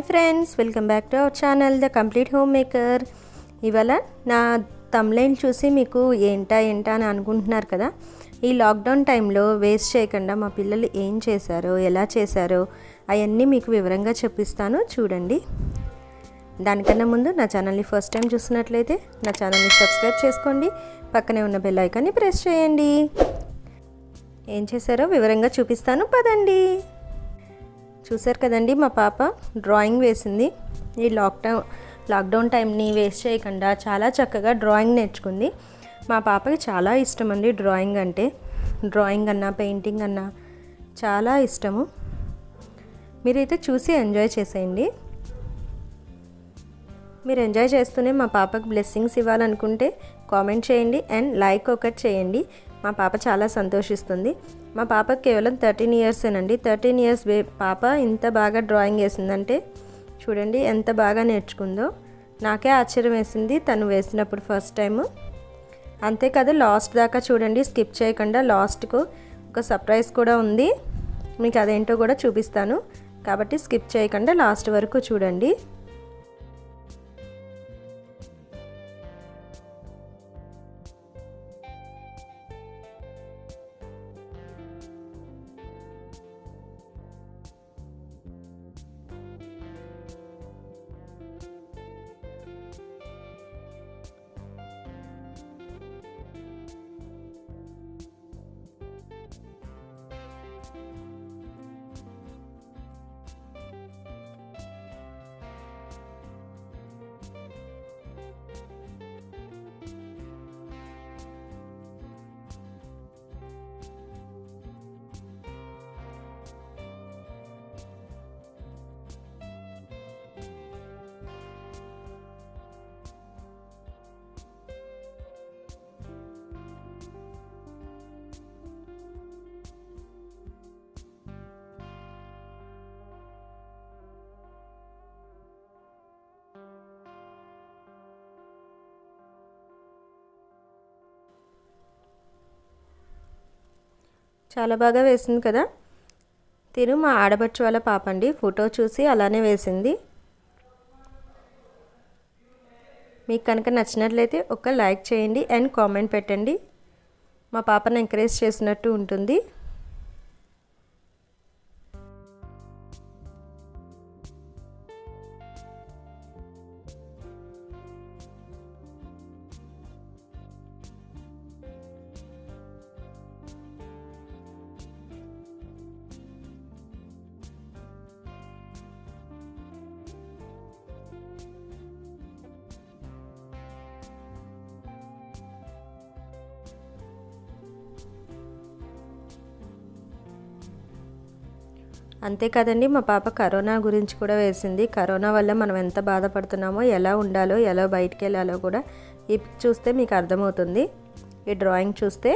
Hi friends, welcome back to our channel the complete home maker. ఇవాళ నా తమ్లైన్ చూసి మీకు ఏంటా అని అనుకుంటున్నారు కదా. ఈ లాక్డౌన్ టైంలో వేస్ట్ చేయకుండా మా పిల్లలు ఏం చేశారో, ఎలా చేశారో అవన్నీ మీకు వివరంగా చెప్పిస్తాను, చూడండి. దానికన్నా ముందు నా ఛానల్ని ఫస్ట్ టైం చూస్తున్నట్లయితే నా ఛానల్ని సబ్స్క్రైబ్ చేసుకోండి, పక్కనే ఉన్న బెల్ ఐకాన్ని ప్రెస్ చేయండి. ఏం చేశారో వివరంగా చూపిస్తాను, పదండి. చూసారు కదండి, మా పాప డ్రాయింగ్ వేసింది. ఈ లాక్డౌన్ టైంని వేస్ట్ చేయకుండా చాలా చక్కగా డ్రాయింగ్ నేర్చుకుంది. మా పాపకి చాలా ఇష్టం అండి డ్రాయింగ్ అంటే. డ్రాయింగ్ అన్నా, పెయింటింగ్ అన్నా చాలా ఇష్టము. మీరైతే చూసి ఎంజాయ్ చేసేయండి. మీరు ఎంజాయ్ చేస్తూనే మా పాపకు బ్లెస్సింగ్స్ ఇవ్వాలనుకుంటే కామెంట్ చేయండి అండ్ లైక్ ఒకటి చేయండి. మా పాప చాలా సంతోషిస్తుంది. మా పాపకి కేవలం 13 ఇయర్సేనండి. 13 ఇయర్స్ పాప ఇంత బాగా డ్రాయింగ్ వేసిందంటే చూడండి ఎంత బాగా నేర్చుకుందో. నాకే ఆశ్చర్యం వేసింది తను వేసినప్పుడు ఫస్ట్ టైము. అంతేకాదు లాస్ట్ దాకా చూడండి, స్కిప్ చేయకుండా. లాస్ట్కు ఒక సర్ప్రైజ్ కూడా ఉంది, మీకు అదేంటో కూడా చూపిస్తాను. కాబట్టి స్కిప్ చేయకుండా లాస్ట్ వరకు చూడండి. చాలా బాగా వేసింది కదా. తిను మా ఆడబడుచు వాళ్ళ పాప అండి. ఫోటో చూసి అలానే వేసింది. మీకు కనుక నచ్చినట్లయితే ఒక లైక్ చేయండి అండ్ కామెంట్ పెట్టండి. మా పాపను ఎంకరేజ్ చేసినట్టు ఉంటుంది. అంతేకాదండి, మా పాప కరోనా గురించి కూడా వేసింది. కరోనా వల్ల మనం ఎంత బాధపడుతున్నామో, ఎలా ఉండాలో, ఎలా బయటికి వెళ్ళాలో కూడా ఈ చూస్తే మీకు అర్థమవుతుంది, ఈ డ్రాయింగ్ చూస్తే.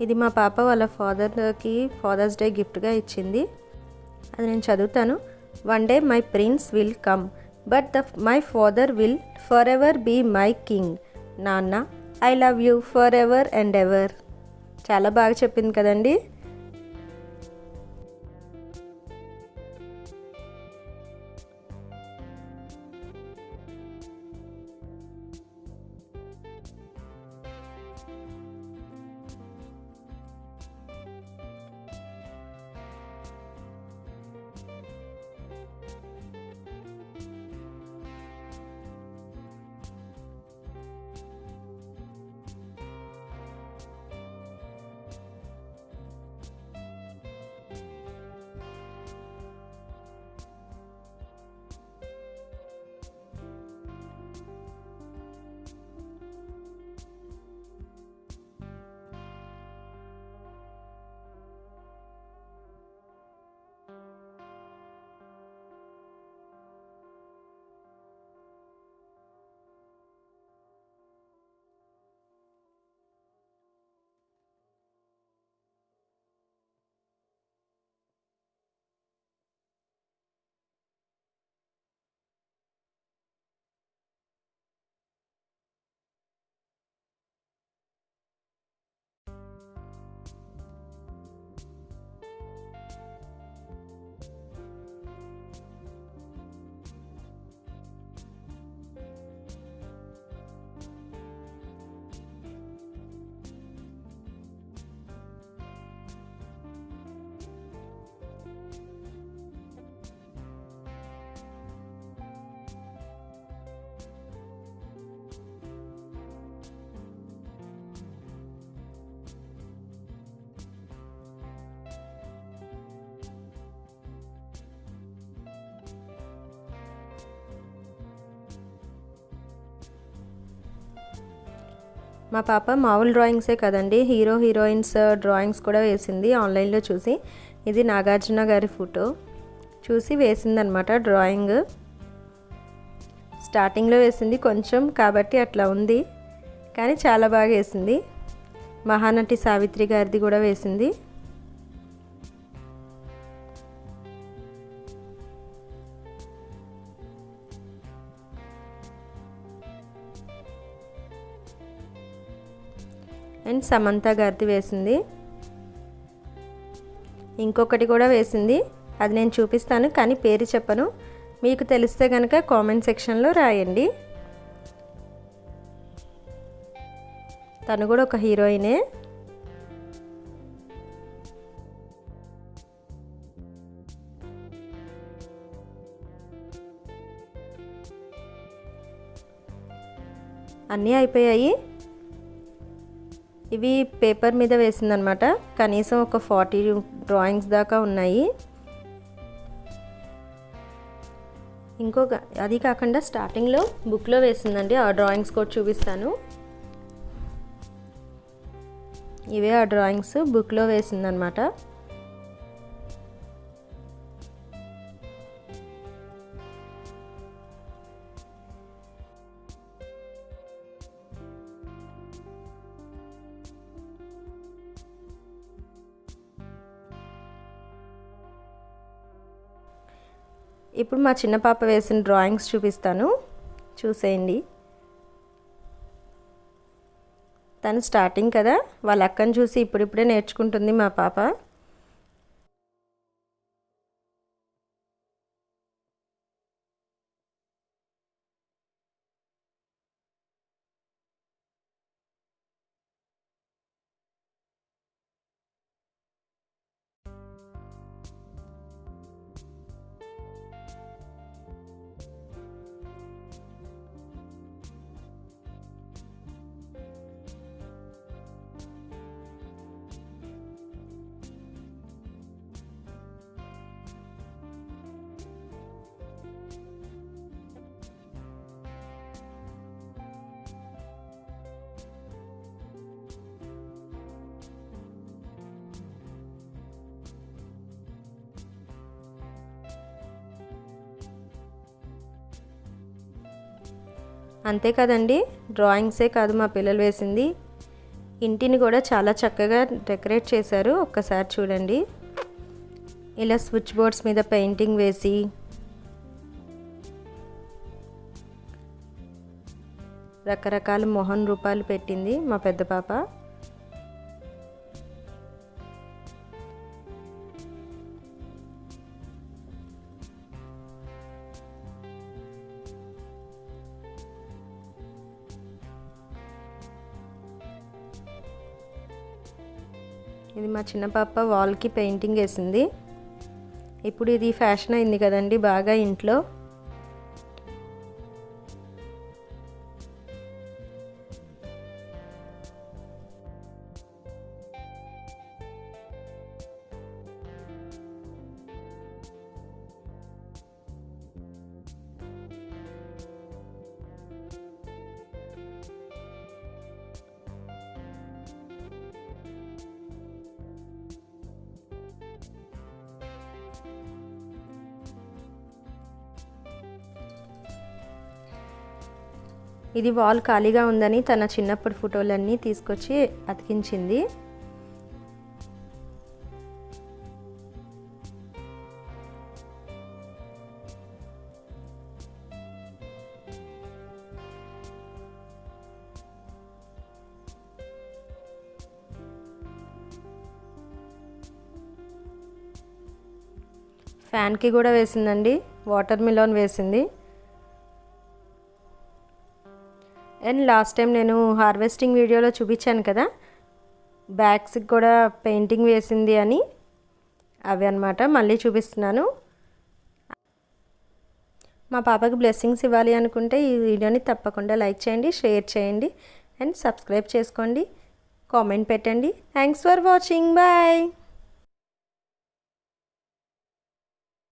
ఇది మా పాప వాళ్ళ ఫాదర్కి ఫాదర్స్ డే గిఫ్ట్గా ఇచ్చింది. అది నేను చదువుతాను. One day my prince will come, but my father will forever be my king. నాన్న, I love you forever and ever. చాలా బాగా చెప్పింది కదండి. మా పాప మామూలు డ్రాయింగ్సే కదండి, హీరో హీరోయిన్స్ డ్రాయింగ్స్ కూడా వేసింది ఆన్లైన్లో చూసి. ఇది నాగార్జున గారి ఫోటో చూసి వేసిందనమాట డ్రాయింగ్. స్టార్టింగ్లో వేసింది కొంచెం కాబట్టి అట్లా ఉంది, కానీ చాలా బాగా వేసింది. మహానటి సావిత్రి గారిది కూడా వేసింది. అండ్ సమంత గారిది వేసింది. ఇంకొకటి కూడా వేసింది, అది నేను చూపిస్తాను కానీ పేరు చెప్పను. మీకు తెలిస్తే కనుక కామెంట్ సెక్షన్లో రాయండి. తను కూడా ఒక హీరోయినే. అన్నీ అయిపోయాయి. ఇవి పేపర్ మీద వేసిందనమాట. కనీసం ఒక 40 డ్రాయింగ్స్ దాకా ఉన్నాయి. ఇంకొక అది కాకుండా స్టార్టింగ్లో బుక్లో వేసిందండి. ఆ డ్రాయింగ్స్ కూడా చూపిస్తాను. ఇవే ఆ డ్రాయింగ్స్ బుక్లో వేసిందనమాట. ఇప్పుడు మా చిన్న పాప వేసిన డ్రాయింగ్స్ చూపిస్తాను, చూసేయండి. తను స్టార్టింగ్ కదా, వాళ్ళ అక్కని చూసి ఇప్పుడిప్పుడే నేర్చుకుంటుంది మా పాప. అంతే కదండి, డ్రాయింగ్సే కాదు మా పిల్లలు వేసింది, ఇంటిని కూడా చాలా చక్కగా డెకరేట్ చేశారు. ఒక్కసారి చూడండి. ఇలా స్విచ్ బోర్డ్స్ మీద పెయింటింగ్ వేసి రకరకాల మొహన్ రూపాలు పెట్టింది మా పెద్ద పాప. ఇది మా చిన్న పాప వాల్కి పెయింటింగ్ వేసింది. ఇప్పుడు ఇది ఫ్యాషన్ అయింది కదండి బాగా ఇంట్లో. ఇది వాల్ ఖాళీగా ఉందని తన చిన్నప్పటి ఫోటోలన్నీ తీసుకొచ్చి అతికించింది. ఫ్యాన్కి కూడా వేసిందండి, వాటర్ మిలన్ వేసింది. అండ్ లాస్ట్ టైం నేను హార్వెస్టింగ్ వీడియోలో చూపించాను కదా, బ్యాగ్స్కి కూడా పెయింటింగ్ వేసింది అని, అవి అన్నమాట మళ్ళీ చూపిస్తున్నాను. మా పాపకి బ్లెస్సింగ్స్ ఇవ్వాలి అనుకుంటే ఈ వీడియోని తప్పకుండా లైక్ చేయండి, షేర్ చేయండి అండ్ సబ్స్క్రైబ్ చేసుకోండి, కామెంట్ పెట్టండి. Thanks for watching, bye.